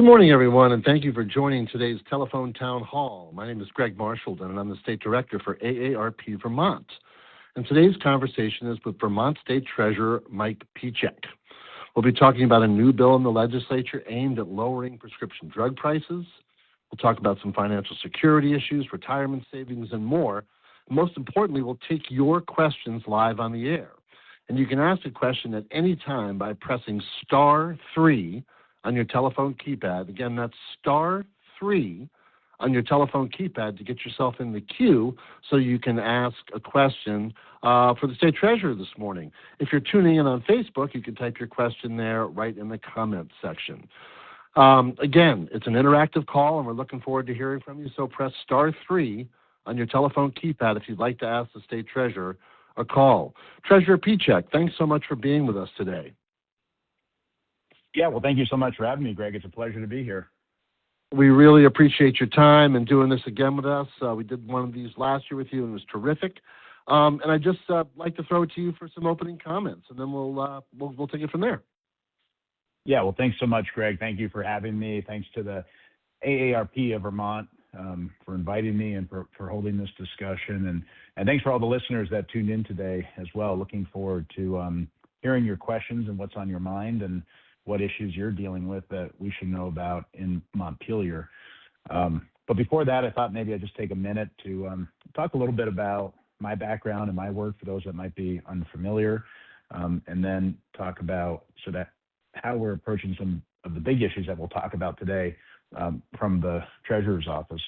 Good morning, everyone, and thank you for joining today's telephone town hall. My name is Greg Marshall, and I'm the State Director for AARP Vermont. And today's conversation is with Vermont State Treasurer Mike Pieciak. We'll be talking about a new bill in the legislature aimed at lowering prescription drug prices. We'll talk about some financial security issues, retirement savings, and more. Most importantly, we'll take your questions live on the air. And you can ask a question at any time by pressing *3 on your telephone keypad. Again, that's *3 on your telephone keypad to get yourself in the queue so you can ask a question for the State Treasurer this morning. If you're tuning in on Facebook, you can type your question there right in the comments section. Again, it's an interactive call, and we're looking forward to hearing from you, so press *3 on your telephone keypad if you'd like to ask the State Treasurer a call. Treasurer Pieciak, thanks so much for being with us today. Yeah, well, thank you so much for having me, Greg. It's a pleasure to be here. We really appreciate your time and doing this again with us. We did one of these last year with you, and it was terrific. And I'd just like to throw it to you for some opening comments, and then we'll take it from there. Yeah, well, thanks so much, Greg. Thank you for having me. Thanks to the AARP of Vermont for inviting me and for holding this discussion. And thanks for all the listeners that tuned in today as well. Looking forward to hearing your questions and what's on your mind and what issues you're dealing with that we should know about in Montpelier. But before that, I thought maybe I'd just take a minute to talk a little bit about my background and my work for those that might be unfamiliar, and then talk about how we're approaching some of the big issues that we'll talk about today from the Treasurer's office.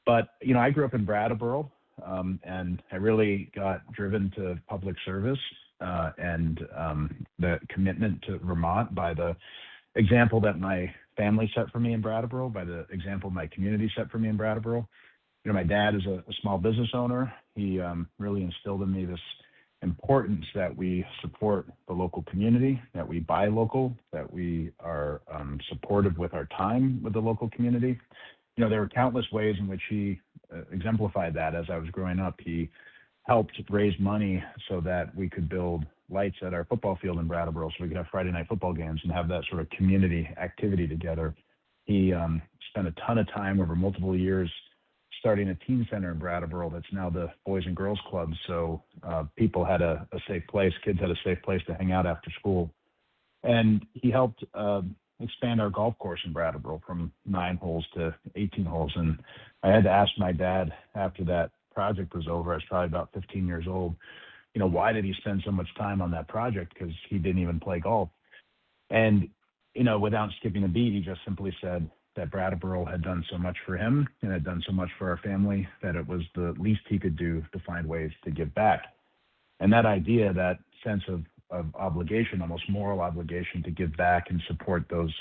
But, I grew up in Brattleboro, and I really got driven to public service and the commitment to Vermont by the example that my family set for me in Brattleboro, by the example my community set for me in Brattleboro. My dad is a small business owner. He really instilled in me this importance that we support the local community, that we buy local, that we are supportive with our time with the local community. There were countless ways in which he exemplified that. As I was growing up, he helped raise money so that we could build lights at our football field in Brattleboro so we could have Friday night football games and have that sort of community activity together. He spent a ton of time over multiple years starting a teen center in Brattleboro that's now the Boys and Girls Club. So people had a safe place, kids had a safe place to hang out after school. And he helped expand our golf course in Brattleboro from 9 holes to 18 holes. And I had to ask my dad after that project was over, I was probably about 15 years old, why did he spend so much time on that project? Because he didn't even play golf. And, without skipping a beat, he just simply said that Brattleboro had done so much for him and had done so much for our family that it was the least he could do to find ways to give back. And that idea, that sense of obligation, almost moral obligation to give back and support those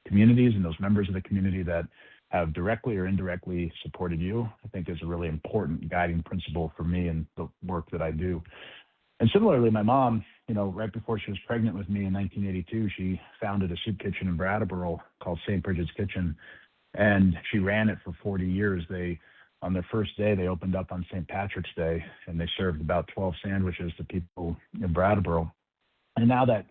communities and those members of the community that have directly or indirectly supported you, I think is a really important guiding principle for me and the work that I do. And similarly, my mom, right before she was pregnant with me in 1982, she founded a soup kitchen in Brattleboro called St. Bridget's Kitchen, and she ran it for 40 years. On their first day, they opened up on St. Patrick's Day, and they served about 12 sandwiches to people in Brattleboro. And now that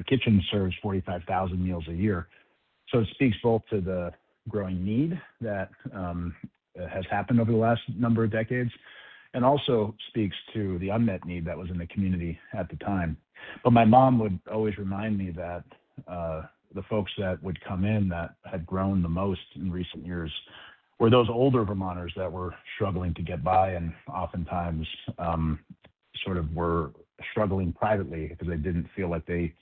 kitchen serves 45,000 meals a year. So it speaks both to the growing need that has happened over the last number of decades, and also speaks to the unmet need that was in the community at the time. But my mom would always remind me that the folks that would come in that had grown the most in recent years were those older Vermonters that were struggling to get by and oftentimes sort of were struggling privately because they didn't feel like they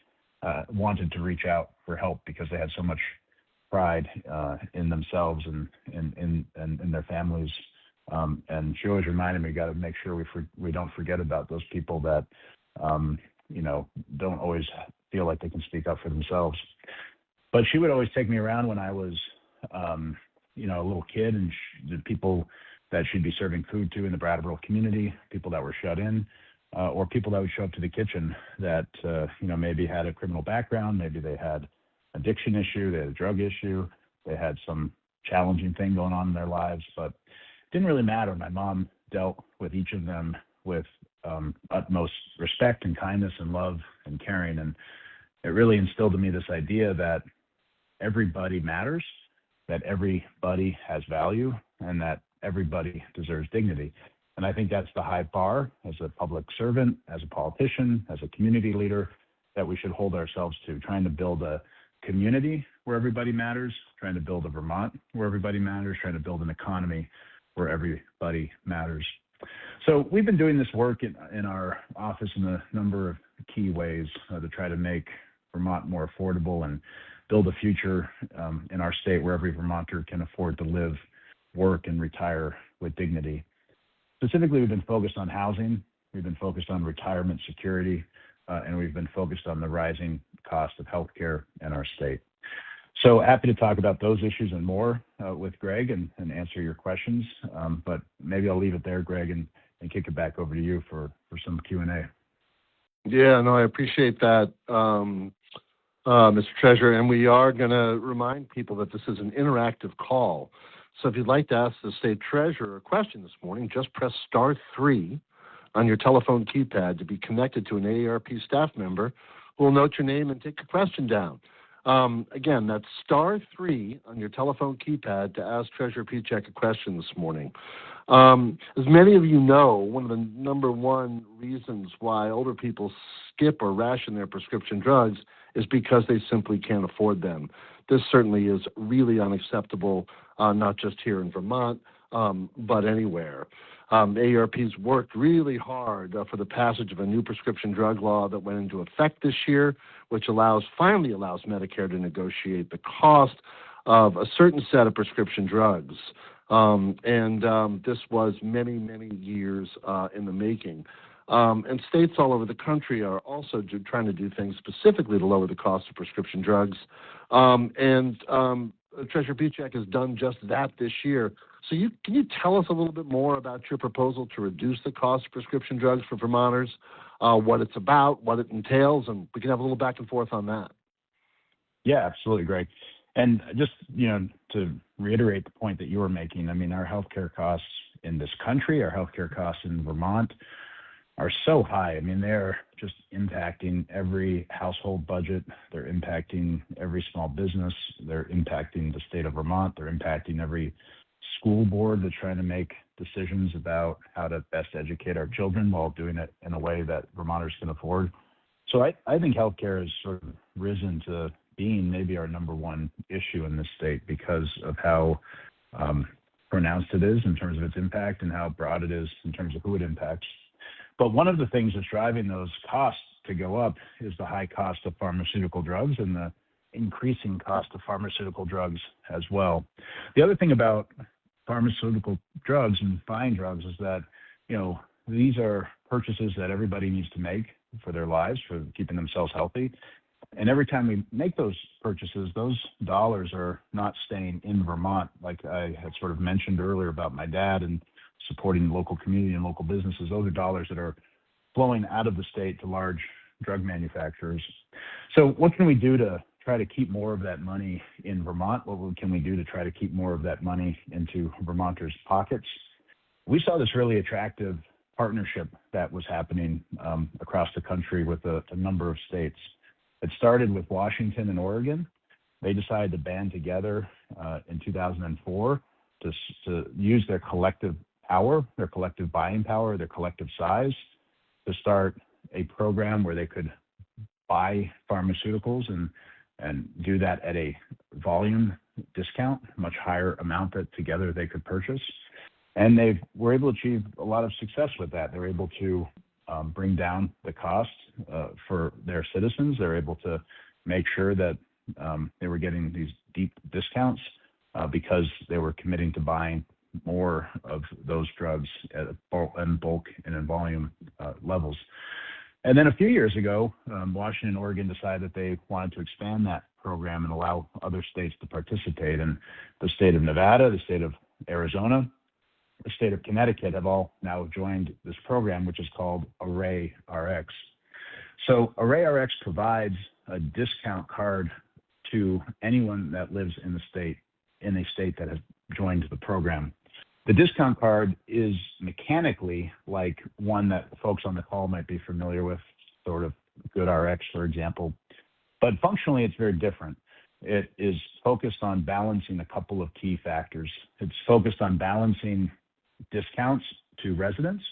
wanted to reach out for help because they had so much pride in themselves and in their families. And she always reminded me, got to make sure we don't forget about those people that, don't always feel like they can speak up for themselves. But she would always take me around when I was, a little kid, and the people that she'd be serving food to in the Brattleboro community, people that were shut in, or people that would show up to the kitchen that, maybe had a criminal background, maybe they had addiction issue, they had a drug issue, they had some challenging thing going on in their lives, but it didn't really matter. My mom dealt with each of them with utmost respect and kindness and love and caring. And it really instilled in me this idea that everybody matters, that everybody has value, and that everybody deserves dignity. And I think that's the high bar as a public servant, as a politician, as a community leader, that we should hold ourselves to, trying to build a community where everybody matters, trying to build a Vermont where everybody matters, trying to build an economy where everybody matters. So we've been doing this work in our office in a number of key ways to try to make Vermont more affordable and build a future in our state where every Vermonter can afford to live, work, and retire with dignity. Specifically, we've been focused on housing, we've been focused on retirement security, and we've been focused on the rising cost of healthcare in our state. So happy to talk about those issues and more with Greg and answer your questions. But maybe I'll leave it there, Greg, and kick it back over to you for some Q&A. Yeah, no, I appreciate that, Mr. Treasurer. And we are going to remind people that this is an interactive call. So if you'd like to ask the State Treasurer a question this morning, just press *3 on your telephone keypad to be connected to an AARP staff member who will note your name and take a question down. Again, that's *3 on your telephone keypad to ask Treasurer Pieciak a question this morning. As many of you know, one of the number one reasons why older people skip or ration their prescription drugs is because they simply can't afford them. This certainly is really unacceptable, not just here in Vermont, but anywhere. AARP's worked really hard for the passage of a new prescription drug law that went into effect this year, which finally allows Medicare to negotiate the cost of a certain set of prescription drugs. This was many, many years in the making. And states all over the country are also trying to do things specifically to lower the cost of prescription drugs. Treasurer Pieciak has done just that this year. So can you tell us a little bit more about your proposal to reduce the cost of prescription drugs for Vermonters, what it's about, what it entails, and we can have a little back and forth on that. Yeah, absolutely, Greg. And just, to reiterate the point that you were making, I mean, our healthcare costs in this country, our healthcare costs in Vermont are so high. I mean, they're just impacting every household budget. They're impacting every small business. They're impacting the state of Vermont. They're impacting every school board that's trying to make decisions about how to best educate our children while doing it in a way that Vermonters can afford. So I think healthcare has sort of risen to being maybe our number one issue in this state because of how pronounced it is in terms of its impact and how broad it is in terms of who it impacts. But one of the things that's driving those costs to go up is the high cost of pharmaceutical drugs and the increasing cost of pharmaceutical drugs as well. The other thing about pharmaceutical drugs and buying drugs is that, these are purchases that everybody needs to make for their lives, for keeping themselves healthy. And every time we make those purchases, those dollars are not staying in Vermont. Like I had sort of mentioned earlier about my dad and supporting the local community and local businesses. Those are dollars that are flowing out of the state to large drug manufacturers. So what can we do to try to keep more of that money in Vermont? What can we do to try to keep more of that money into Vermonters' pockets? We saw this really attractive partnership that was happening across the country with a number of states. It started with Washington and Oregon. They decided to band together in 2004 to use their collective power, their collective buying power, their collective size, to start a program where they could buy pharmaceuticals and do that at a volume discount, much higher amount that together they could purchase. And they were able to achieve a lot of success with that. They were able to bring down the cost for their citizens. They were able to make sure that they were getting these deep discounts because they were committing to buying more of those drugs in bulk and in volume levels. And then a few years ago, Washington and Oregon decided that they wanted to expand that program and allow other states to participate. And the state of Nevada, the state of Arizona, the state of Connecticut have all now joined this program, which is called AARP. So AARP provides a discount card to anyone that lives in a state that has joined the program. The discount card is mechanically like one that folks on the call might be familiar with, sort of GoodRx, for example. But functionally, it's very different. it is focused on balancing a couple of key factors. It's focused on balancing discounts to residents,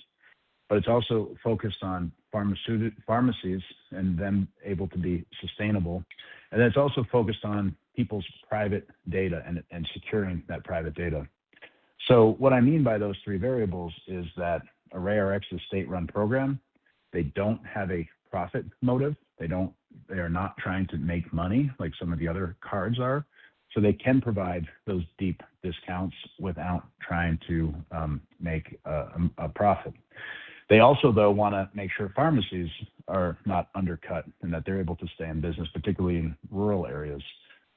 but it's also focused on pharmacies and them able to be sustainable. And then it's also focused on people's private data and securing that private data. So what I mean by those three variables is that AARP is a state-run program. They don't have a profit motive. They are not trying to make money like some of the other cards are. So they can provide those deep discounts without trying to make a profit. They also, though, want to make sure pharmacies are not undercut and that they're able to stay in business, particularly in rural areas.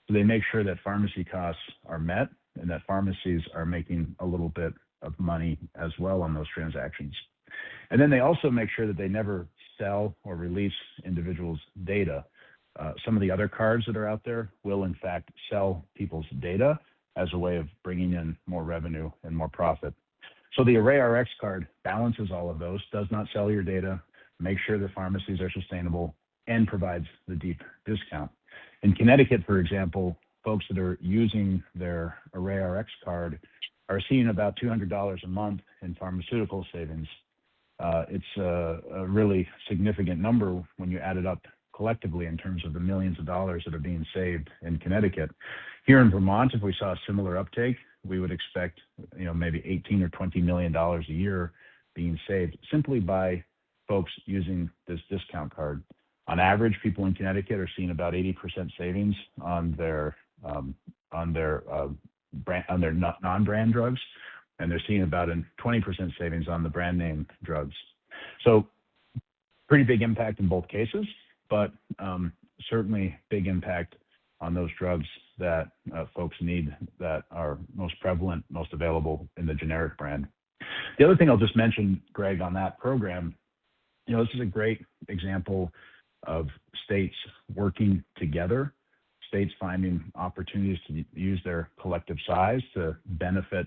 So they make sure that pharmacy costs are met and that pharmacies are making a little bit of money as well on those transactions. And then they also make sure that they never sell or release individuals' data. Some of the other cards that are out there will, in fact, sell people's data as a way of bringing in more revenue and more profit. So the AARP card balances all of those, does not sell your data, makes sure the pharmacies are sustainable, and provides the deep discount. In Connecticut, for example, folks that are using their AARP card are seeing about $200 a month in pharmaceutical savings. It's a really significant number when you add it up collectively in terms of the millions of dollars that are being saved in Connecticut. Here in Vermont, if we saw a similar uptake, we would expect, maybe $18 or $20 million a year being saved simply by folks using this discount card. On average, people in Connecticut are seeing about 80% savings on their non-brand drugs, and they're seeing about a 20% savings on the brand name drugs. So pretty big impact in both cases, but certainly big impact on those drugs that folks need that are most prevalent, most available in the generic brand. The other thing I'll just mention, Greg, on that program, this is a great example of states working together, states finding opportunities to use their collective size to benefit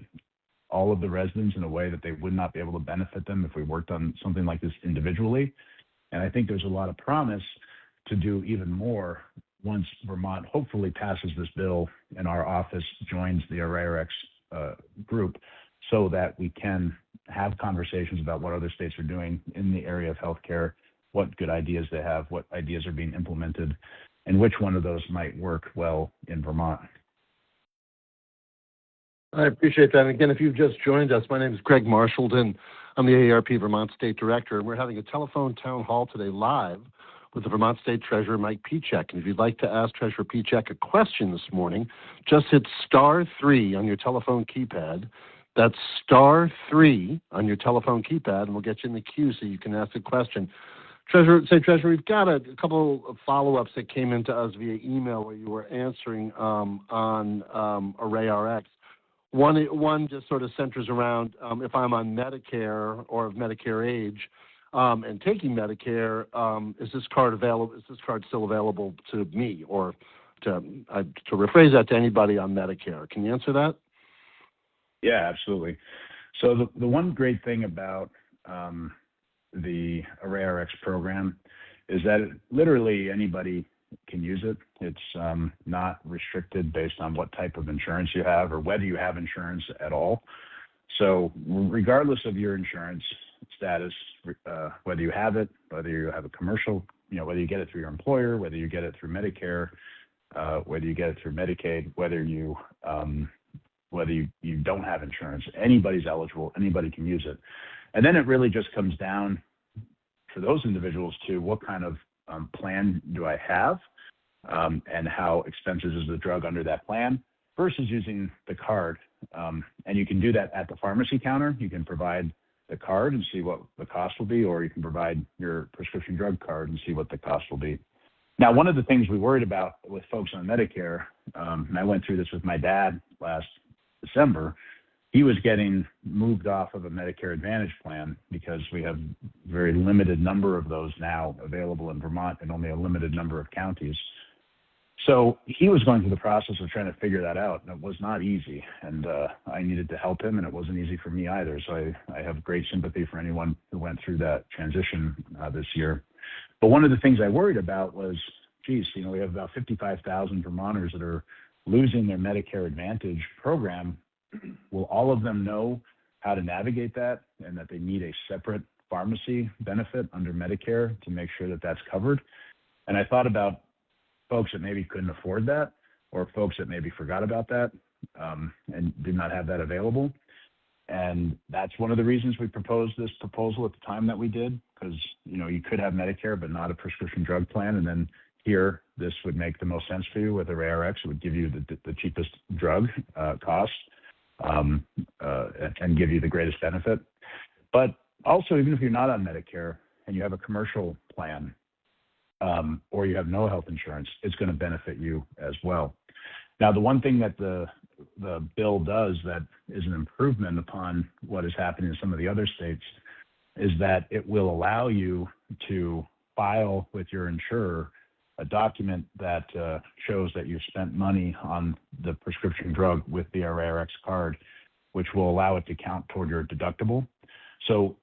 all of the residents in a way that they would not be able to benefit them if we worked on something like this individually. And I think there's a lot of promise to do even more once Vermont hopefully passes this bill and our office joins the AARP group so that we can have conversations about what other states are doing in the area of healthcare, what good ideas they have, what ideas are being implemented, and which one of those might work well in Vermont. I appreciate that. And again, if you've just joined us, my name is Greg Marshallton. I'm the AARP Vermont State Director, and we're having a telephone town hall today live with the Vermont State Treasurer, Mike Pieciak. And if you'd like to ask Treasurer Pieciak a question this morning, just hit *3 on your telephone keypad. That's *3 on your telephone keypad, and we'll get you in the queue so you can ask a question. Treasurer, we've got a couple of follow-ups that came into us via email where you were answering on AARP. One just sort of centers around if I'm on Medicare or of Medicare age and taking Medicare, is this card available? Is this card still available to me, or to rephrase that, to anybody on Medicare? Can you answer that? Yeah, absolutely. So the one great thing about the AARP program is that literally anybody can use it. It's not restricted based on what type of insurance you have or whether you have insurance at all. So regardless of your insurance status, whether you have it, whether you have a commercial, whether you get it through your employer, whether you get it through Medicare, whether you get it through Medicaid, whether you don't have insurance, anybody's eligible, anybody can use it. And then it really just comes down for those individuals to what kind of plan do I have, and how expensive is the drug under that plan versus using the card. And you can do that at the pharmacy counter. You can provide the card and see what the cost will be, or you can provide your prescription drug card and see what the cost will be. Now, one of the things we worried about with folks on Medicare, and I went through this with my dad last December, he was getting moved off of a Medicare Advantage plan because we have a very limited number of those now available in Vermont and only a limited number of counties. So he was going through the process of trying to figure that out, and it was not easy. And I needed to help him, and it wasn't easy for me either. So I have great sympathy for anyone who went through that transition this year. But one of the things I worried about was geez, we have about 55,000 Vermonters that are losing their Medicare Advantage program. Will all of them know how to navigate that and that they need a separate pharmacy benefit under Medicare to make sure that that's covered? And I thought about folks that maybe couldn't afford that, or folks that maybe forgot about that and did not have that available. And that's one of the reasons we proposed this proposal at the time that we did, because you could have Medicare but not a prescription drug plan, and then here this would make the most sense for you with AARP. It would give you the cheapest drug cost and give you the greatest benefit. But also, even if you're not on Medicare and you have a commercial plan or you have no health insurance, it's going to benefit you as well. Now, the one thing that the bill does that is an improvement upon what is happening in some of the other states is that it will allow you to file with your insurer a document that shows that you've spent money on the prescription drug with the AARP card, which will allow it to count toward your deductible. So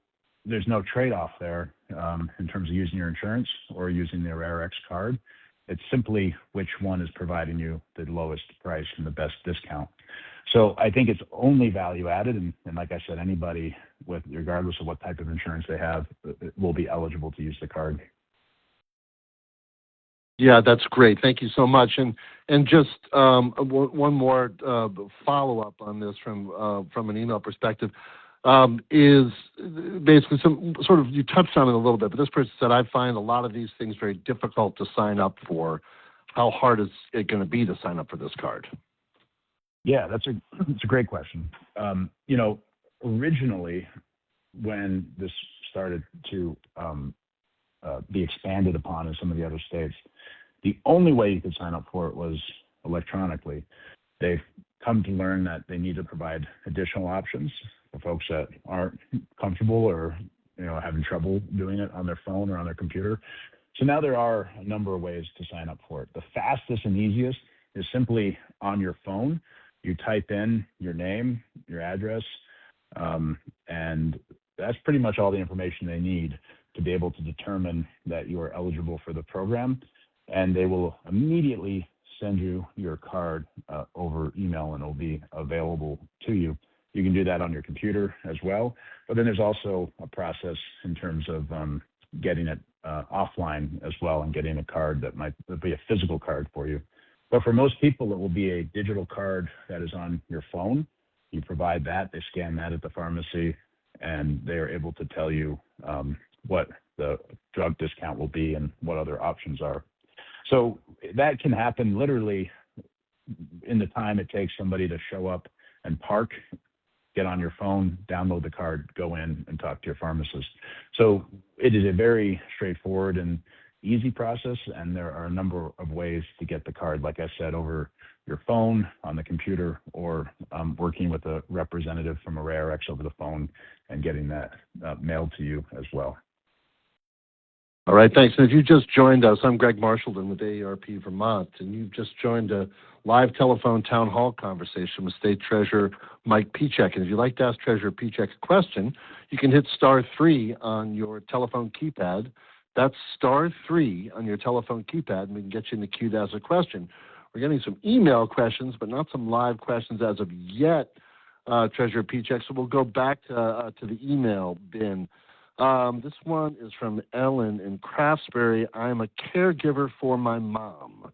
there's no trade-off there in terms of using your insurance or using the AARP card. It's simply which one is providing you the lowest price and the best discount. So I think it's only value added, and like I said, anybody regardless of what type of insurance they have, will be eligible to use the card. Yeah, that's great. Thank you so much. And just one more follow-up on this from an email perspective is basically some sort of, you touched on it a little bit, but this person said, I find a lot of these things very difficult to sign up for. How hard is it going to be to sign up for this card? Yeah, that's a great question. Originally, when this started to be expanded upon in some of the other states, the only way you could sign up for it was electronically. They've come to learn that they need to provide additional options for folks that aren't comfortable or having trouble doing it on their phone or on their computer. So now there are a number of ways to sign up for it. The fastest and easiest is simply on your phone. You type in your name, your address, and that's pretty much all the information they need to be able to determine that you are eligible for the program. And they will immediately send you your card over email, and it'll be available to you. You can do that on your computer as well. But then there's also a process in terms of getting it offline as well, and getting a card that might be a physical card for you. But for most people, it will be a digital card that is on your phone. You provide that, they scan that at the pharmacy, and they are able to tell you what the drug discount will be and what other options are. So that can happen literally in the time it takes somebody to show up and park, get on your phone, download the card, go in and talk to your pharmacist. So it is a very straightforward and easy process, and there are a number of ways to get the card, like I said, over your phone, on the computer, or working with a representative from AARP over the phone and getting that mailed to you as well. All right, thanks. And if you just joined us, I'm Greg Marshallton with AARP Vermont, and you've just joined a live telephone town hall conversation with State Treasurer Mike Pieciak. And if you'd like to ask Treasurer Pieciak a question, you can hit *3 on your telephone keypad. That's *3 on your telephone keypad, and we can get you in the queue to ask a question. We're getting some email questions, but not some live questions as of yet, Treasurer Pieciak. So we'll go back to the email bin. This one is from Ellen in Craftsbury. I'm a caregiver for my mom.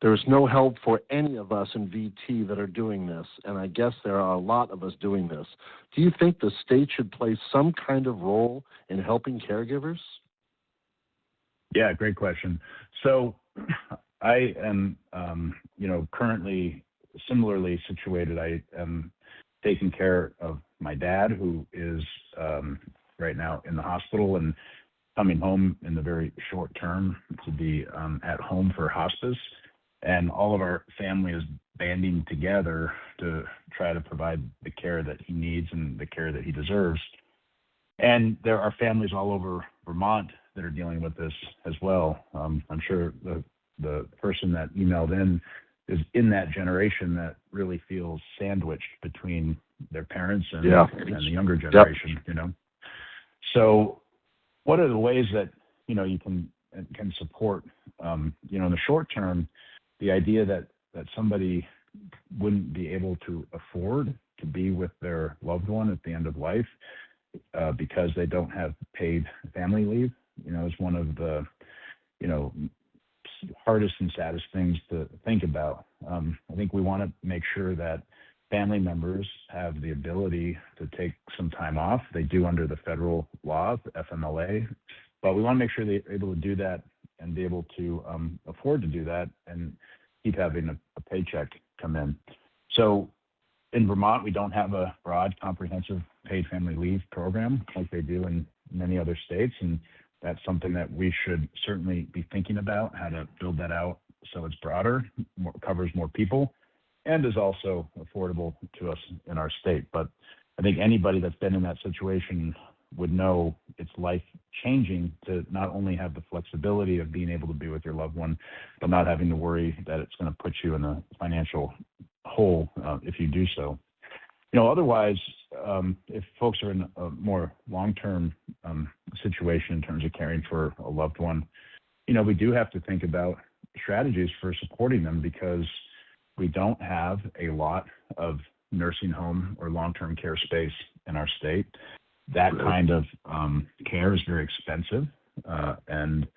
There is no help for any of us in VT that are doing this, and I guess there are a lot of us doing this. Do you think the state should play some kind of role in helping caregivers? Yeah, great question. So I am, currently similarly situated. I am taking care of my dad, who is right now in the hospital and coming home in the very short term to be at home for hospice. And all of our family is banding together to try to provide the care that he needs and the care that he deserves. And there are families all over Vermont that are dealing with this as well. I'm sure the person that emailed in is in that generation that really feels sandwiched between their parents and the younger generation, So what are the ways that, you can support in the short term, the idea that somebody wouldn't be able to afford to be with their loved one at the end of life because they don't have paid family leave, is one of the, hardest and saddest things to think about. I think we want to make sure that family members have the ability to take some time off. They do under the federal law, the FMLA, but we want to make sure they're able to do that and be able to afford to do that and keep having a paycheck come in. So in Vermont, we don't have a broad, comprehensive paid family leave program like they do in many other states, and that's something that we should certainly be thinking about, how to build that out so it's broader, covers more people, and is also affordable to us in our state. But I think anybody that's been in that situation would know it's life-changing to not only have the flexibility of being able to be with your loved one, but not having to worry that it's going to put you in a financial hole if you do so. Otherwise, if folks are in a more long-term situation in terms of caring for a loved one, we do have to think about strategies for supporting them because we don't have a lot of nursing home or long-term care space in our state. That kind of care is very expensive, and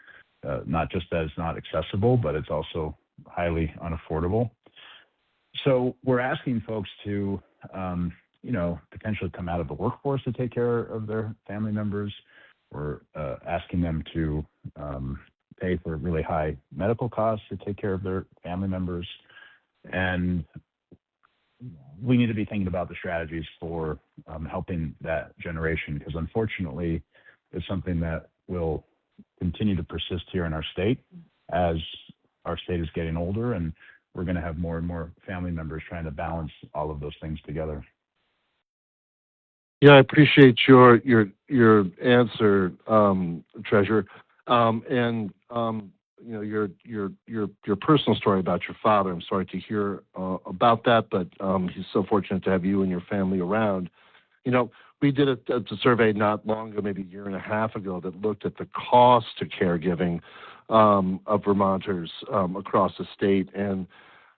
not just that it's not accessible, but it's also highly unaffordable. So we're asking folks to, potentially come out of the workforce to take care of their family members. We're asking them to pay for really high medical costs to take care of their family members. And we need to be thinking about the strategies for helping that generation, because unfortunately, it's something that will continue to persist here in our state as our state is getting older, and we're going to have more and more family members trying to balance all of those things together. Yeah, I appreciate your answer, Treasurer, and your personal story about your father. I'm sorry to hear about that, but he's so fortunate to have you and your family around. We did a survey not long ago, maybe a year and a half ago, that looked at the cost to caregiving of Vermonters across the state, and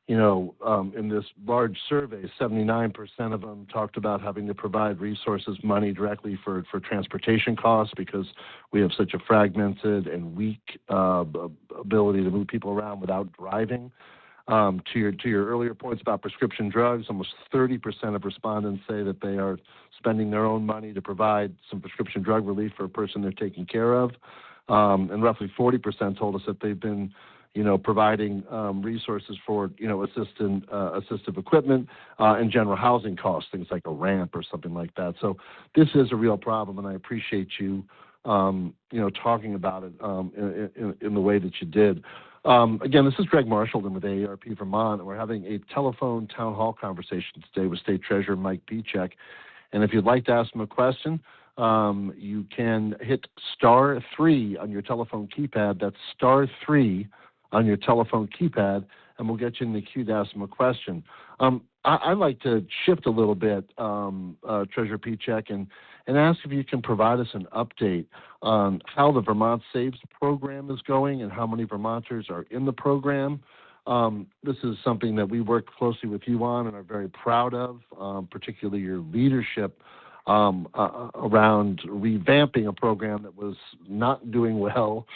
in this large survey, 79% of them talked about having to provide resources, money directly for transportation costs because we have such a fragmented and weak ability to move people around without driving. To your earlier points about prescription drugs, almost 30% of respondents say that they are spending their own money to provide some prescription drug relief for a person they're taking care of. And roughly 40% told us that they've been providing resources for, assistive equipment and general housing costs, things like a ramp or something like that. So this is a real problem, and I appreciate you, talking about it in the way that you did. Again, this is Greg Marshallton with AARP Vermont, and we're having a telephone town hall conversation today with State Treasurer Mike Pieciak. And if you'd like to ask him a question, you can hit *3 on your telephone keypad. That's *3 on your telephone keypad, and we'll get you in the queue to ask them a question. I'd like to shift a little bit, Treasurer Pieciak, and ask if you can provide us an update on how the Vermont Saves program is going and how many Vermonters are in the program. This is something that we work closely with you on and are very proud of, particularly your leadership around revamping a program that was not doing well,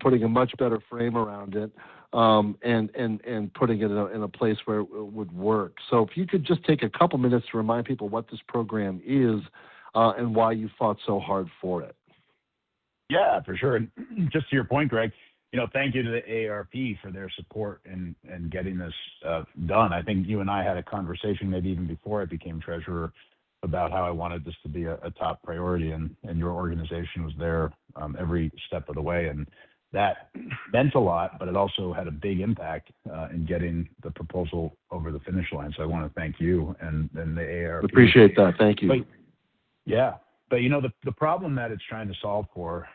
putting a much better frame around it, and putting it in a place where it would work. So if you could just take a couple minutes to remind people what this program is and why you fought so hard for it. Yeah, for sure. And just to your point, Greg, thank you to the AARP for their support in getting this done. I think you and I had a conversation maybe even before I became treasurer about how I wanted this to be a top priority, and your organization was there every step of the way. And that meant a lot, but it also had a big impact in getting the proposal over the finish line. So I want to thank you and the AARP. Appreciate that. Thank you. But the problem that it's trying to solve for,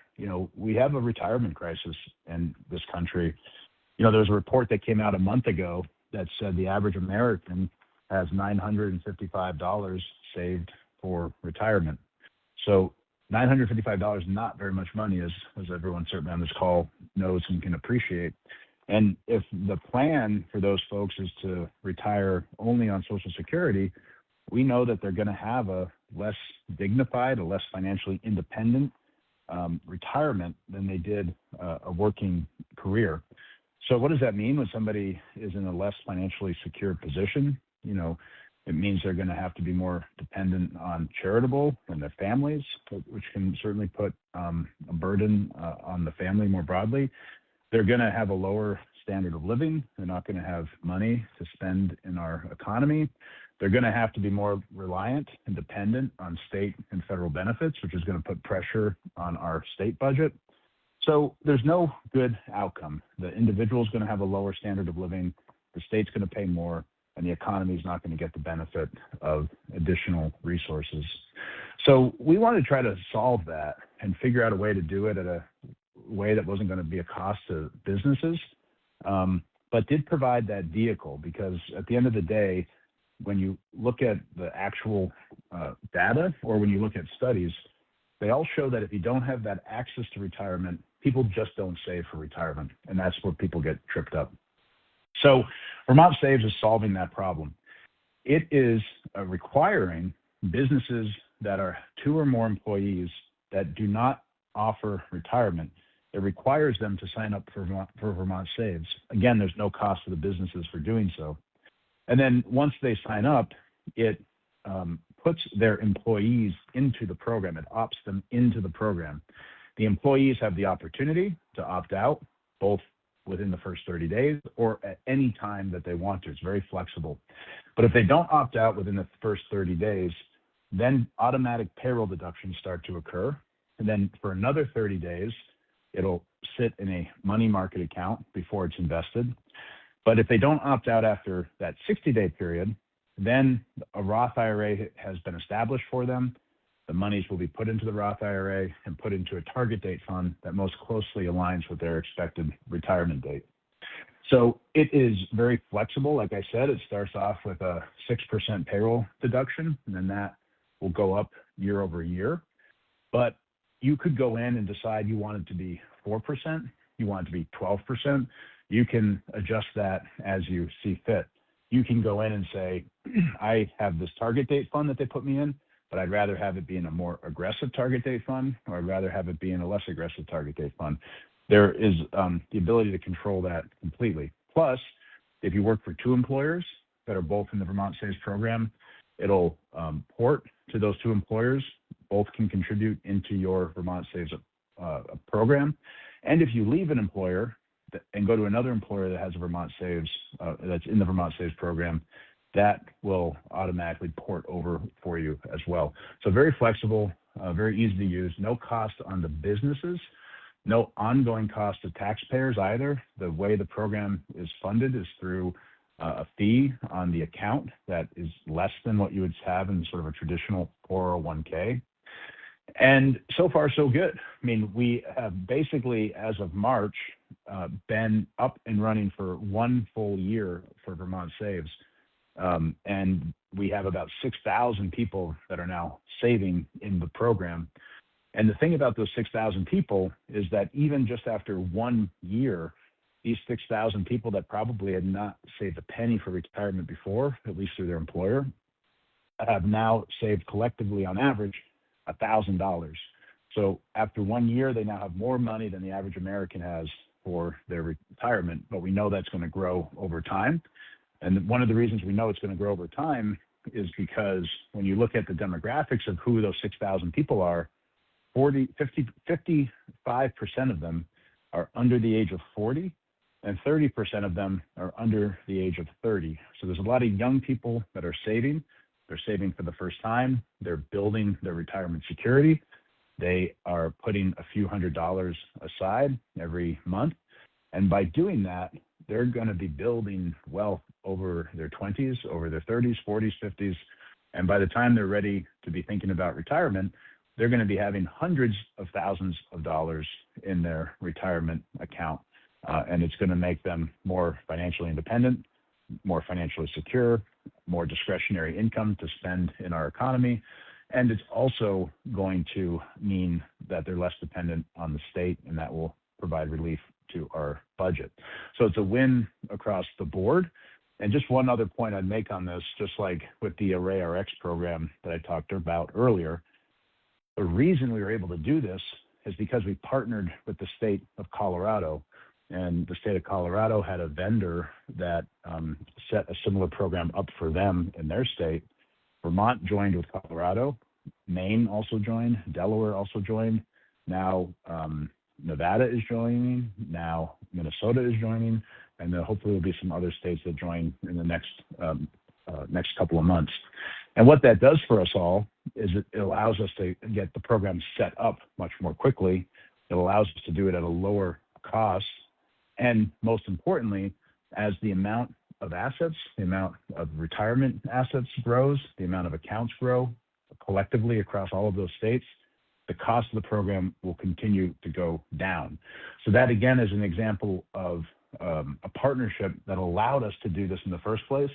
we have a retirement crisis in this country. There was a report that came out a month ago that said the average American has $955 saved for retirement. So $955 is not very much money, as everyone certainly on this call knows and can appreciate. And if the plan for those folks is to retire only on Social Security, we know that they're going to have a less dignified, a less financially independent retirement than they did a working career. So what does that mean when somebody is in a less financially secure position? It means they're going to have to be more dependent on charitable and their families, which can certainly put a burden on the family more broadly. They're going to have a lower standard of living. They're not going to have money to spend in our economy. They're going to have to be more reliant and dependent on state and federal benefits, which is going to put pressure on our state budget. So there's no good outcome. The individual is going to have a lower standard of living, the state's going to pay more, and the economy is not going to get the benefit of additional resources. So we want to try to solve that and figure out a way to do it at a way that wasn't going to be a cost to businesses, but did provide that vehicle, because at the end of the day, when you look at the actual data, or when you look at studies, they all show that if you don't have that access to retirement, people just don't save for retirement, and that's where people get tripped up. So Vermont Saves is solving that problem. It is requiring businesses that are 2 or more employees that do not offer retirement. It requires them to sign up for Vermont Saves. Again, there's no cost to the businesses for doing so. And then once they sign up, it puts their employees into the program. It opts them into the program. The employees have the opportunity to opt out, both within the first 30 days or at any time that they want to. It's very flexible. But if they don't opt out within the first 30 days, then automatic payroll deductions start to occur. And then for another 30 days, it'll sit in a money market account before it's invested. But if they don't opt out after that 60-day period, then a Roth IRA has been established for them. The monies will be put into the Roth IRA and put into a target date fund that most closely aligns with their expected retirement date. So it is very flexible. Like I said, it starts off with a 6% payroll deduction, and then that will go up year over year. But you could go in and decide you want it to be 4%, you want it to be 12%. You can adjust that as you see fit. You can go in and say, I have this target date fund that they put me in, but I'd rather have it be in a more aggressive target date fund, or I'd rather have it be in a less aggressive target date fund. There is the ability to control that completely. Plus, if you work for 2 employers that are both in the Vermont Saves program, it'll port to those 2 employers. Both can contribute into your Vermont Saves program. And if you leave an employer and go to another employer that has a Vermont Saves, that's in the Vermont Saves program, that will automatically port over for you as well. So very flexible, very easy to use, no cost on the businesses, no ongoing cost to taxpayers either. The way the program is funded is through a fee on the account that is less than what you would have in sort of a traditional 401k. And so far, so good. I mean, we have basically, as of March, been up and running for 1 full year for Vermont Saves. And we have about 6,000 people that are now saving in the program. And the thing about those 6,000 people is that even just after 1 year, these 6,000 people that probably had not saved a penny for retirement before, at least through their employer, have now saved collectively on average $1,000. So after 1 year, they now have more money than the average American has for their retirement, but we know that's going to grow over time. And one of the reasons we know it's going to grow over time is because when you look at the demographics of who those 6,000 people are, 55% of them are under the age of 40, and 30% of them are under the age of 30. So there's a lot of young people that are saving. They're saving for the first time. They're building their retirement security. They are putting a few $100s aside every month. And by doing that, they're going to be building wealth over their 20s, over their 30s, 40s, 50s. And by the time they're ready to be thinking about retirement, they're going to be having hundreds of thousands of dollars in their retirement account. And it's going to make them more financially independent, more financially secure, more discretionary income to spend in our economy. And it's also going to mean that they're less dependent on the state, and that will provide relief So it's a win across the board. And just one other point I'd make on this, just like with the AARP program that I talked about earlier, the reason we were able to do this is because we partnered with the state of Colorado, and the state of Colorado had a vendor that set a similar program up for them in their state. Vermont joined with Colorado, Maine also joined, Delaware also joined. Now Nevada is joining, now Minnesota is joining, and then hopefully there'll be some other states that join in the next couple of months. And what that does for us all is it allows us to get the program set up much more quickly. It allows us to do it at a lower cost. And most importantly, as the amount of assets, the amount of retirement assets grows, the amount of accounts grow collectively across all of those states, the cost of the program will continue to go down. So that, again, is an example of a partnership that allowed us to do this in the first place.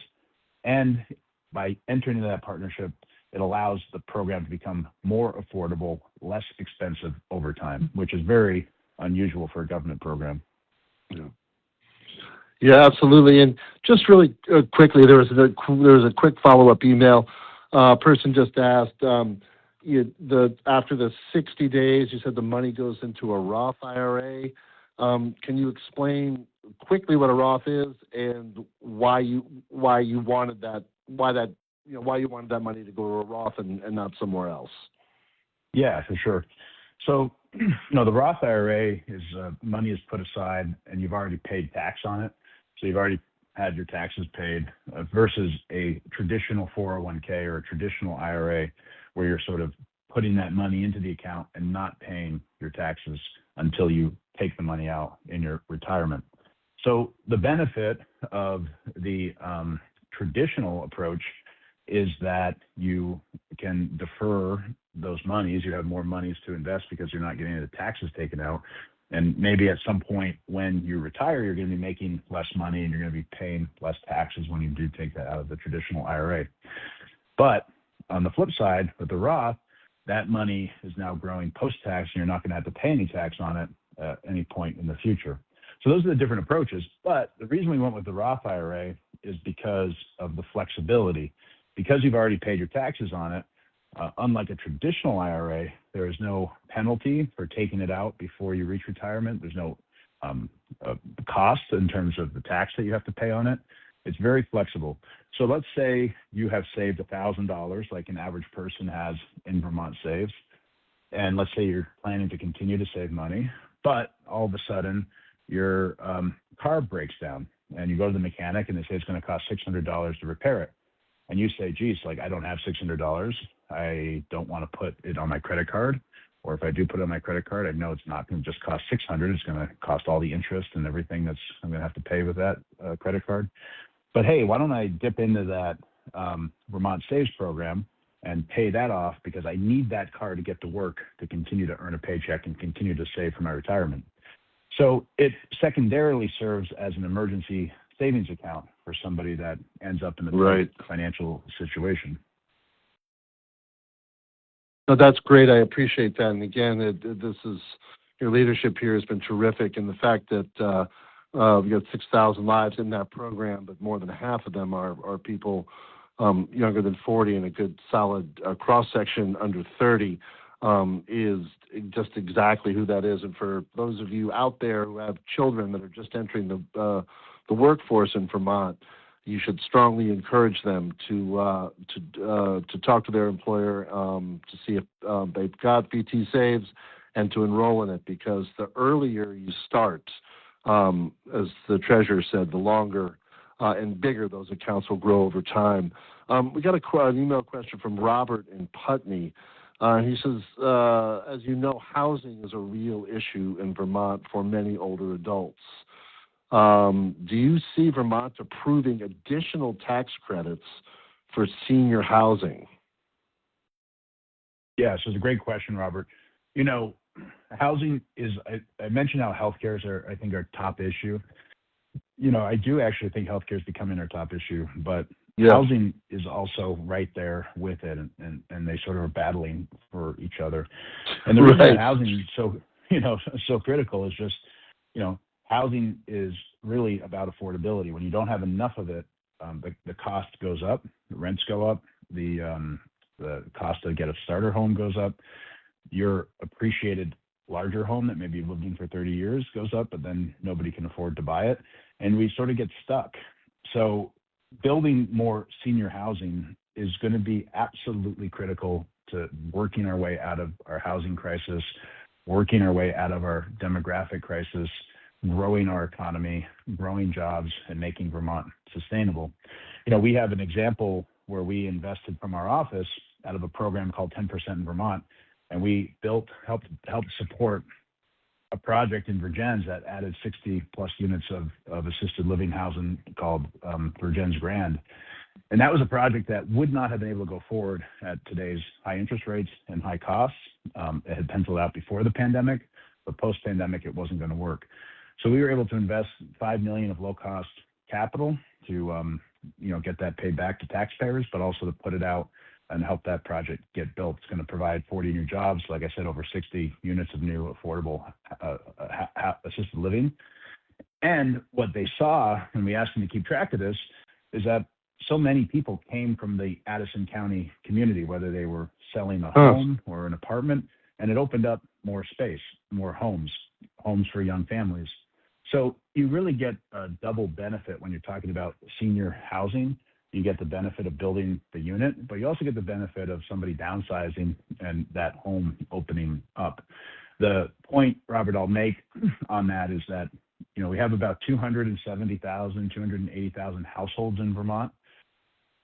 And by entering into that partnership, it allows the program to become more affordable, less expensive over time, which is very unusual for a government program. Yeah, absolutely. And just really quickly, there was a quick follow-up email. Person just asked, after the 60 days, you said the money goes into a Roth IRA. Can you explain quickly what a Roth is and why you wanted that money to go to a Roth and not somewhere else? Yeah, for sure. So, the Roth IRA is money is put aside and you've already paid tax on it. So you've already had your taxes paid versus a traditional 401k or a traditional IRA where you're sort of putting that money into the account and not paying your taxes until you take the money out in your retirement. So the benefit of the traditional approach is that you can defer those monies. You have more monies to invest because you're not getting the taxes taken out. And maybe at some point when you retire, you're going to be making less money and you're going to be paying less taxes when you do take that out of the traditional IRA. But on the flip side, with the Roth, that money is now growing post-tax and you're not going to have to pay any tax on it at any point in the future. So those are the different approaches. But the reason we went with the Roth IRA is because of the flexibility. Because you've already paid your taxes on it, unlike a traditional IRA, there is no penalty for taking it out before you reach retirement. There's no cost in terms of the tax that you have to pay on it. It's very flexible. So let's say you have saved $1,000 like an average person has in Vermont Saves. And let's say you're planning to continue to save money, but all of a sudden your car breaks down and you go to the mechanic and they say it's going to cost $600 to repair it. And you say, geez, like I don't have $600. I don't want to put it on my credit card. Or if I do put it on my credit card, I know it's not going to just cost $600. It's going to cost all the interest and everything that's I'm going to have to pay with that credit card. But hey, why don't I dip into that Vermont Saves program and pay that off because I need that car to get to work to continue to earn a paycheck and continue to save for my retirement. So it secondarily serves as an emergency savings account for somebody that ends up in a right financial situation. No, that's great. I appreciate that. And again, your leadership here has been terrific. And the fact that we got 6,000 lives in that program, but more than half of them are people younger than 40 and a good solid cross-section under 30 is just exactly who that is. And for those of you out there who have children that are just entering the workforce in Vermont, you should strongly encourage them to talk to their employer to see if they've got VT Saves and to enroll in it, because the earlier you start, as the treasurer said, the longer and bigger those accounts will grow over time. We got an email question from Robert in Putney. He says, as you know, housing is a real issue in Vermont for many older adults. Do you see Vermont approving additional tax credits for senior housing? Yeah, so it's a great question, Robert. Housing is, I mentioned how healthcare is, I think, our top issue. I do actually think healthcare is becoming our top issue, but housing is also right there with it, and they sort of are battling for each other. And the reason that housing is so critical is just, housing is really about affordability. When you don't have enough of it, the cost goes up, the rents go up, the cost to get a starter home goes up. Your appreciated larger home that maybe you've lived in for 30 years goes up, but then nobody can afford to buy it. And we sort of get stuck. So building more senior housing is going to be absolutely critical to working our way out of our housing crisis, working our way out of our demographic crisis, growing our economy, growing jobs, and making Vermont sustainable. We have an example where we invested from our office out of a program called 10% in Vermont, and we helped support a project in Vergennes that added 60 plus units of assisted living housing called Vergennes Grand. And that was a project that would not have been able to go forward at today's high interest rates and high costs. It had penciled out before the pandemic, but post-pandemic, it wasn't going to work. So we were able to invest $5 million of low-cost capital to get that paid back to taxpayers, but also to put it out and help that project get built. It's going to provide 40 new jobs, like I said, over 60 units of new affordable assisted living. And what they saw, and we asked them to keep track of this, is that so many people came from the Addison County community, whether they were selling a home or an apartment, and it opened up more space, more homes for young families. So you really get a double benefit when you're talking about senior housing. You get the benefit of building the unit, but you also get the benefit of somebody downsizing and that home opening up. The point, Robert, I'll make on that is that, we have about 270,000, 280,000 households in Vermont,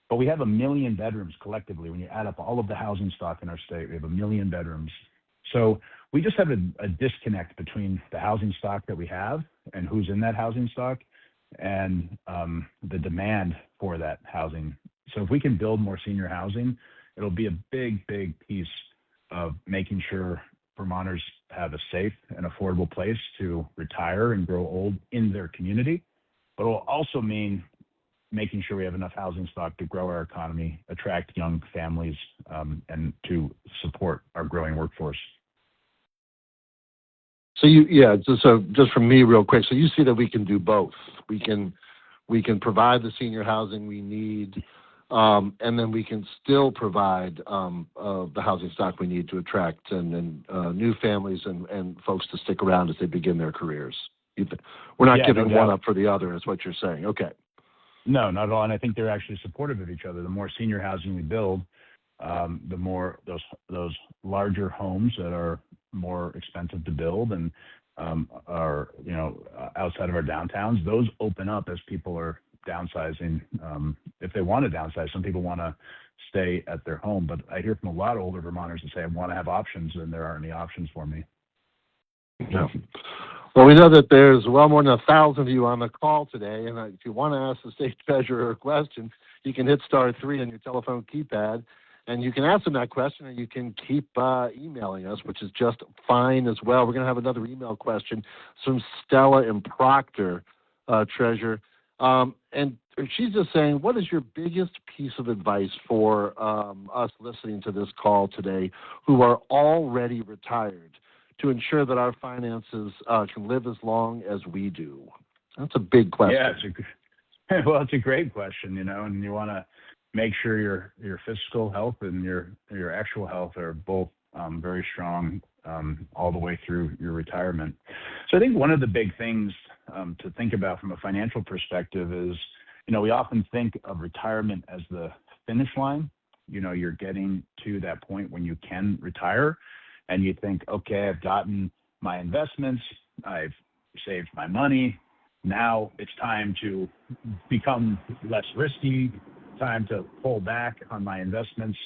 but we have 1 million bedrooms collectively. When you add up all of the housing stock in our state, we have 1 million bedrooms. So we just have a disconnect between the housing stock that we have and who's in that housing stock and the demand for that housing. So if we can build more senior housing, it'll be a big, big piece of making sure Vermonters have a safe and affordable place to retire and grow old in their community. But it will also mean making sure we have enough housing stock to grow our economy, attract young families, and to support our growing workforce. So just from me real quick, so you see that we can do both. We can provide the senior housing we need, and then we can still provide the housing stock we need to attract and new families and folks to stick around as they begin their careers. We're not giving one up for the other, is what you're saying. Okay. No, not at all. And I think they're actually supportive of each other. The more senior housing we build, the more those larger homes that are more expensive to build and are outside of our downtowns, those open up as people are downsizing. If they want to downsize, some people want to stay at their home, but I hear from a lot of older Vermonters that say, I want to have options, and there aren't any options for me. Yeah. Well, we know that there's well more than 1,000 of you on the call today, and if you want to ask the state treasurer a question, you can hit *3 on your telephone keypad, and you can ask them that question, or you can keep emailing us, which is just fine as well. We're going to have another email question from Stella in Proctor, treasurer, and she's just saying, what is your biggest piece of advice for us listening to this call today who are already retired, to ensure that our finances can live as long as we do? That's a big question. Yeah, it's a great question, and you want to make sure your physical health and your actual health are both very strong all the way through your retirement. So I think one of the big things to think about from a financial perspective is, we often think of retirement as the finish line. You're getting to that point when you can retire, and you think, okay, I've gotten my investments, I've saved my money, now it's time to become less risky, time to pull back on my investments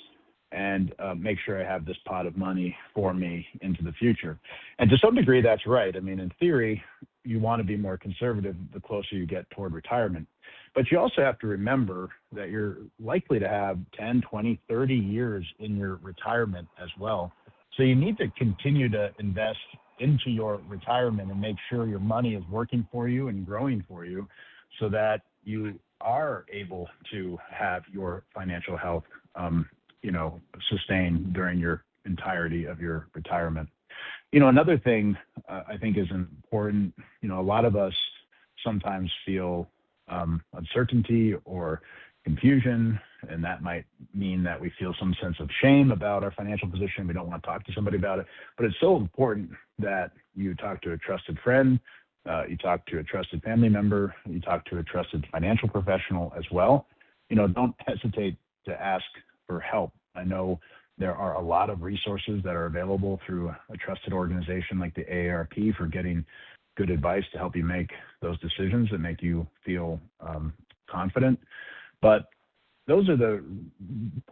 and make sure I have this pot of money for me into the future. And to some degree, that's right. I mean, in theory, you want to be more conservative the closer you get toward retirement. But you also have to remember that you're likely to have 10, 20, 30 years in your retirement as well. So you need to continue to invest into your retirement and make sure your money is working for you and growing for you so that you are able to have your financial health, sustained during your entirety of your retirement. Another thing I think is important, a lot of us sometimes feel uncertainty or confusion, and that might mean that we feel some sense of shame about our financial position. We don't want to talk to somebody about it. But it's so important that you talk to a trusted friend, you talk to a trusted family member, you talk to a trusted financial professional as well. Don't hesitate to ask for help. I know there are a lot of resources that are available through a trusted organization like the AARP for getting good advice to help you make those decisions and make you feel confident. But those are the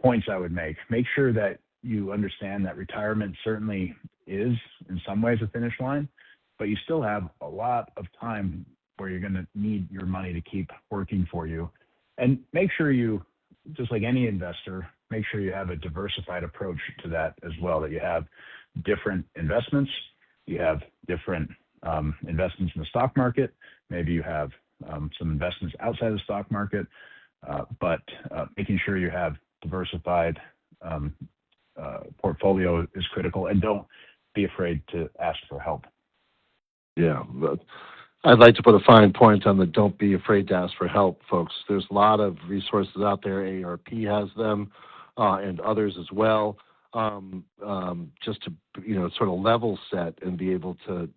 points I would make. Make sure that you understand that retirement certainly is in some ways a finish line, but you still have a lot of time where you're going to need your money to keep working for you. And make sure you, just like any investor, make sure you have a diversified approach to that as well, that you have different investments, you have different investments in the stock market, maybe you have some investments outside the stock market, but making sure you have diversified portfolio is critical, and don't be afraid to ask for help. Yeah, I'd like to put a fine point on the don't be afraid to ask for help, folks. There's a lot of resources out there. AARP has them, and others as well. Just to sort of level set and be able to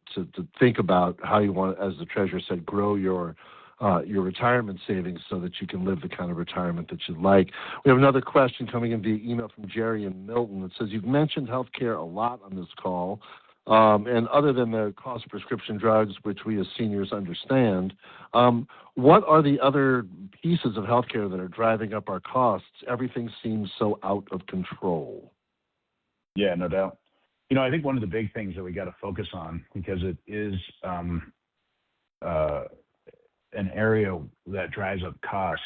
think about how you want, as the treasurer said, grow your retirement savings so that you can live the kind of retirement that you'd like. We have another question coming in via email from Jerry and Milton that says, you've mentioned healthcare a lot on this call. And other than the cost of prescription drugs, which we as seniors understand, what are the other pieces of healthcare that are driving up our costs? Everything seems so out of control. Yeah, no doubt. I think one of the big things that we got to focus on, because it is an area that drives up costs,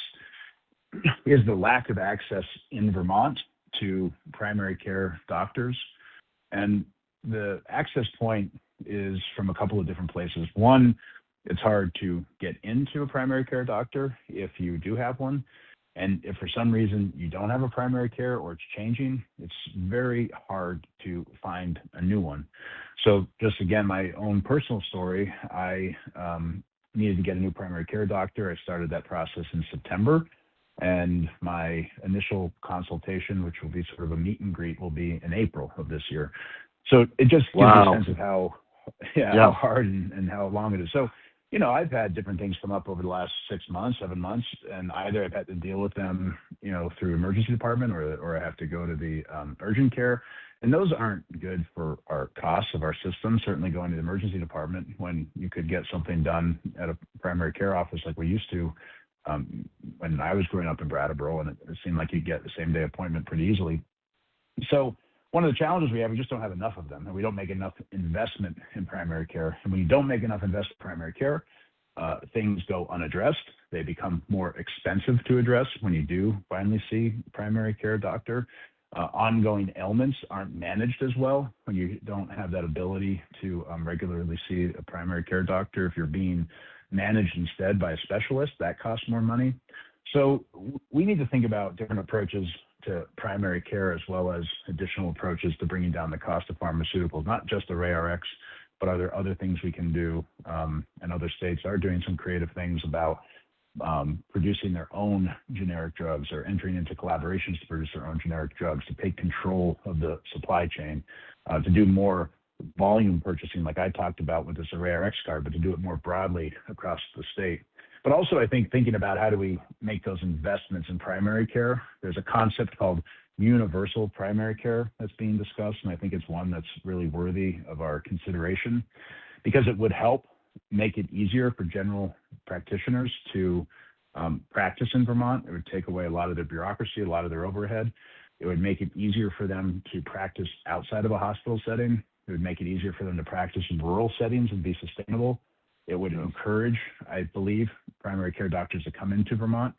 is the lack of access in Vermont to primary care doctors. And the access point is from a couple of different places. One, it's hard to get into a primary care doctor if you do have one. And if for some reason you don't have a primary care or it's changing, it's very hard to find a new one. So just again, my own personal story, I needed to get a new primary care doctor. I started that process in September. And my initial consultation, which will be sort of a meet and greet, will be in April of this year. So it just gives you a sense of how hard and how long it is. So, I've had different things come up over the last 6 months, 7 months, and either I've had to deal with them, through emergency department or I have to go to the urgent care. And those aren't good for our costs of our system, certainly going to the emergency department when you could get something done at a primary care office like we used to when I was growing up in Brattleboro, and it seemed like you'd get the same day appointment pretty easily. So one of the challenges we have, we just don't have enough of them, and we don't make enough investment in primary care. And when you don't make enough investment in primary care, things go unaddressed. They become more expensive to address when you do finally see a primary care doctor. Ongoing ailments aren't managed as well when you don't have that ability to regularly see a primary care doctor. If you're being managed instead by a specialist, that costs more money. So we need to think about different approaches to primary care as well as additional approaches to bringing down the cost of pharmaceuticals, not just the ARX, but are there other things we can do? And other states are doing some creative things about producing their own generic drugs or entering into collaborations to produce their own generic drugs, to take control of the supply chain, to do more volume purchasing like I talked about with this ARX card, but to do it more broadly across the state. But also, I think thinking about how do we make those investments in primary care, there's a concept called universal primary care that's being discussed, and I think it's one that's really worthy of our consideration because it would help make it easier for general practitioners to practice in Vermont. It would take away a lot of their bureaucracy, a lot of their overhead. It would make it easier for them to practice outside of a hospital setting. It would make it easier for them to practice in rural settings and be sustainable. It would encourage, I believe, primary care doctors to come into Vermont.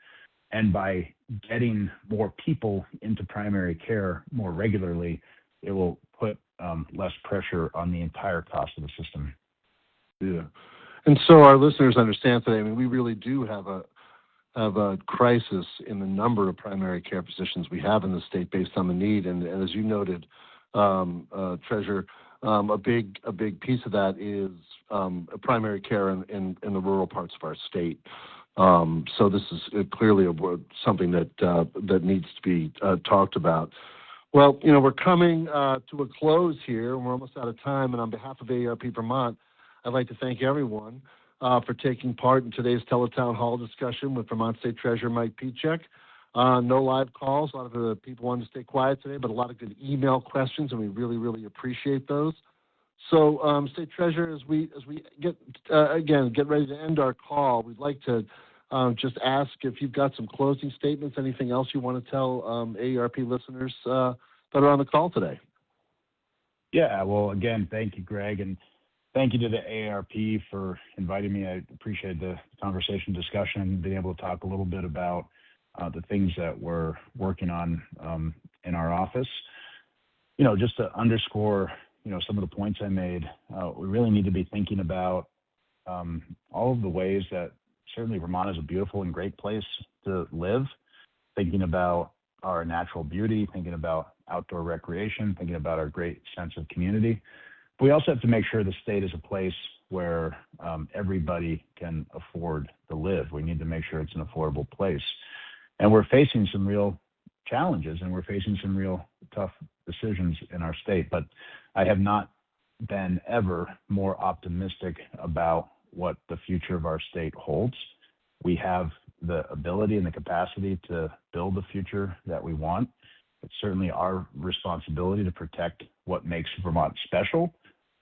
And by getting more people into primary care more regularly, it will put less pressure on the entire cost of the system. Yeah. And so our listeners understand today, we really do have a crisis in the number of primary care physicians we have in the state based on the need. And as you noted, Treasurer, a big piece of that is primary care in the rural parts of our state. So this is clearly something that needs to be talked about. Well, we're coming to a close here. We're almost out of time, and on behalf of AARP Vermont, I'd like to thank everyone for taking part in today's Teletown Hall discussion with Vermont State Treasurer Mike Pieciak. No live calls. A lot of the people wanted to stay quiet today, but a lot of good email questions, and we really, really appreciate those. So, State Treasurer, as we get ready to end our call, we'd like to just ask if you've got some closing statements, anything else you want to tell AARP listeners that are on the call today. Yeah, well, again, thank you, Greg, and thank you to the AARP for inviting me. I appreciate the conversation, discussion, being able to talk a little bit about the things that we're working on in our office. Just to underscore, some of the points I made, we really need to be thinking about all of the ways that certainly Vermont is a beautiful and great place to live, thinking about our natural beauty, thinking about outdoor recreation, thinking about our great sense of community. But we also have to make sure the state is a place where everybody can afford to live. We need to make sure it's an affordable place. And we're facing some real challenges, and we're facing some real tough decisions in our state. But I have not been ever more optimistic about what the future of our state holds. We have the ability and the capacity to build the future that we want. It's certainly our responsibility to protect what makes Vermont special,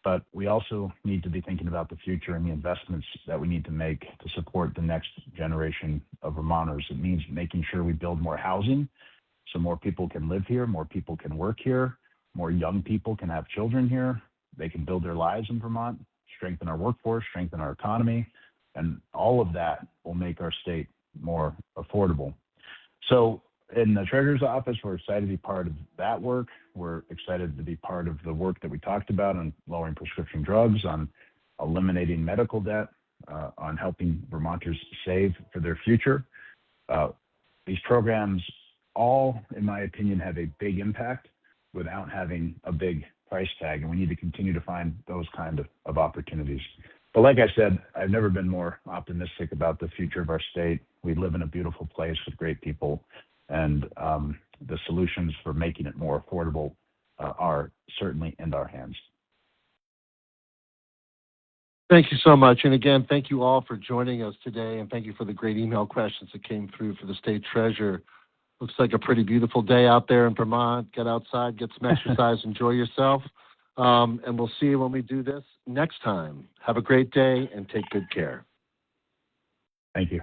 but we also need to be thinking about the future and the investments that we need to make to support the next generation of Vermonters. It means making sure we build more housing so more people can live here, more people can work here, more young people can have children here. They can build their lives in Vermont, strengthen our workforce, strengthen our economy, and all of that will make our state more affordable. So in the Treasurer's Office, we're excited to be part of that work. We're excited to be part of the work that we talked about on lowering prescription drugs, on eliminating medical debt, on helping Vermonters save for their future. These programs all, in my opinion, have a big impact without having a big price tag, and we need to continue to find those kind of opportunities. But like I said, I've never been more optimistic about the future of our state. We live in a beautiful place with great people, and the solutions for making it more affordable are certainly in our hands. Thank you so much. And again, thank you all for joining us today, and thank you for the great email questions that came through for the State Treasurer. Looks like a pretty beautiful day out there in Vermont. Get outside, get some exercise, enjoy yourself. And we'll see you when we do this next time. Have a great day and take good care. Thank you.